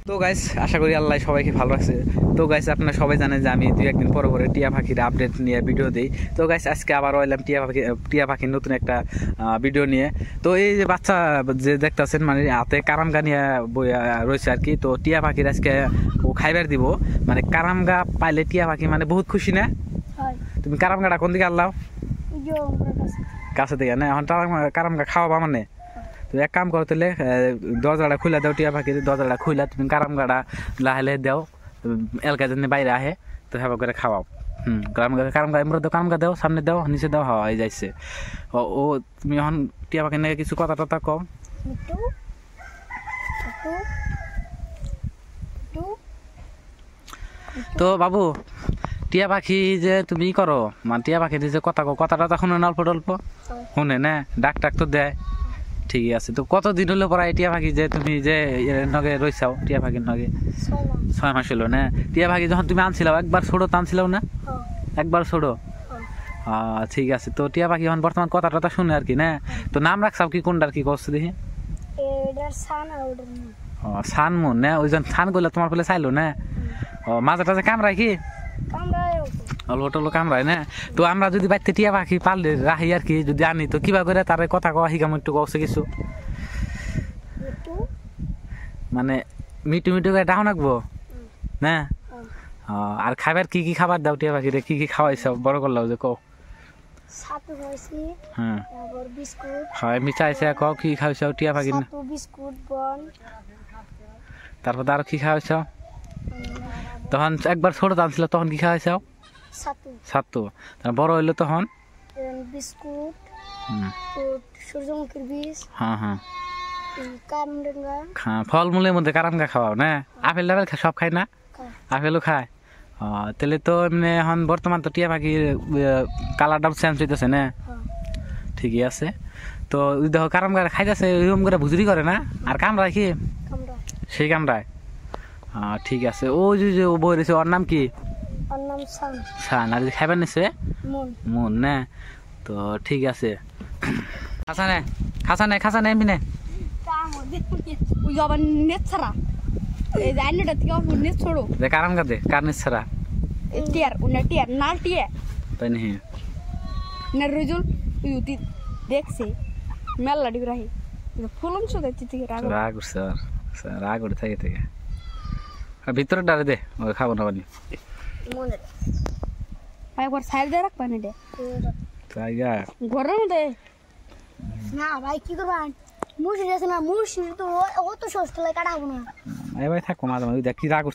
তো গাইস আশা করি আল্লাহ সবাইকে ভালো রাখছে। তো গাইস আপনারা সবাই জানেন যে আমি দুই একদিন পরে পরে টিয়া পাখির আপডেট নিয়ে ভিডিও দিই। তো গাইস আজকে আবারও এলাম টিয়া পাখির নতুন একটা ভিডিও নিয়ে। তো এই যে বাচ্চা যে দেখতেছেন মানে হাতে কারামগা নিয়ে রয়েছে আর কি। তো টিয়া পাখির আজকে ও খাইবার দিব, মানে কারামগা পাইলে টিয়া পাখি মানে বহুত খুশি না? তুমি কারামগাটা কোন দিকে আনলাও? কাছে থেকে না? এখন কারামগা খাওয়াবা মানে? তো এক কাম করো তাহলে দরজাটা খুলে দাও, টিয়া পাখির দরজাটা খুলে তুমি কারামগাটা লাহে লাহে দাও, এলকা যেন বাইরে আহে তো হেবা করে খাওয়াও। কারামগা এমরা দাও, কারামগা দাও, সামনে দাও, নিচে দাও, হাওয়া হয়ে যাইছে। ও তুমি এখন টিয়া পাখি নিয়ে কিছু কথা টথা কও। তো বাবু টিয়া পাখি যে তুমি করো মানে টিয়া পাখি যে কথা কও, কথা টথা শুনে না? অল্প টল্প শুনে না? ডাক টাক তো দেয়? ঠিকই আছে। তো কতদিন হলো পড়া টিয়া পাখি যে তুমি যে নগে রইছাও টিয়া পাখির নগে? 6 মাস হলো না? টিয়া পাখি যখন তুমি আনছিলাও একবার ছোড়ো টানছিলাও না? একবার ছোড়ো? ঠিক আছে। তো টিয়া পাখি এখন বর্তমান কথা টথা শুনে আর কি না? তো নাম রাখছাও কি, কোনটার কি করছো দেখি? সানমুন না? ওই জন সান করলে তোমার ফেলে চাইলো না? মাঝে টাঝে কামড়ায় কি? অল্প টল্প কামড়ায় না? তো আমরা যদি বাড়িতে টিয়া পাখি পাললে রাখি আর কি, যদি আনি তো কিবা করে তার কথা কওয়া শিখাম একটু কছে কিছু? মানে মিটু মিটু করে ডাও রাখবো না? আর খাবার কি কি খাবার দাও টিয়া পাখিরে? কি কি খাওয়াইছো বড় করলাও যে কও? হ্যাঁ হয় মিশাইছে কও কি খাওয়াইছো টিয়া পাখি? তারপর আর কি খাওয়াইছো? তখন একবার ছোট টানছিল তখন কি খাওয়াইছো? ছাতু। তার বড় হইলো তখন বিস্কুট, সূর্যমুখীর বীজ, ফলমূলের মধ্যে কারামগা খাওয়াও না? আপেল টাপেল সব খায় না? আপেলও খায়? তাহলে তো এমনি এখন বর্তমান তো টিয়া পাখির কালারটাও চেঞ্জ হইতেছে না? ঠিকই আছে। তো দেখো কারামগা খাইতেছে ওইরকম করে ভুজুরি করে না? আর কামড়ায় কি? সেই কামড়ায়? ঠিক আছে। ওই যে ও বই রয়েছে ওর নাম কি? শান। আর খাইবার নিছে মন না? তো ঠিক আছে। খাসা নে এমনি নে। কারামগা দে কার নিচ ছাড়া তাই নাকি? দেখছে মেলা ডিগ্রাহি ফুলন রাগ উঠছে রাগ উঠে থাকে থেকে ভিতরে ডালে দে খাবো না পানি একবার সাইড দিয়ে রাখবা না ঘরের মধ্যে না ভাই কি করবা মুর্শিদ আছে না মুর্শিদ তো অত সস্তা লাগে কাটাবো না এবার থাকবো মাঝে মাঝে দেখ কি রাগ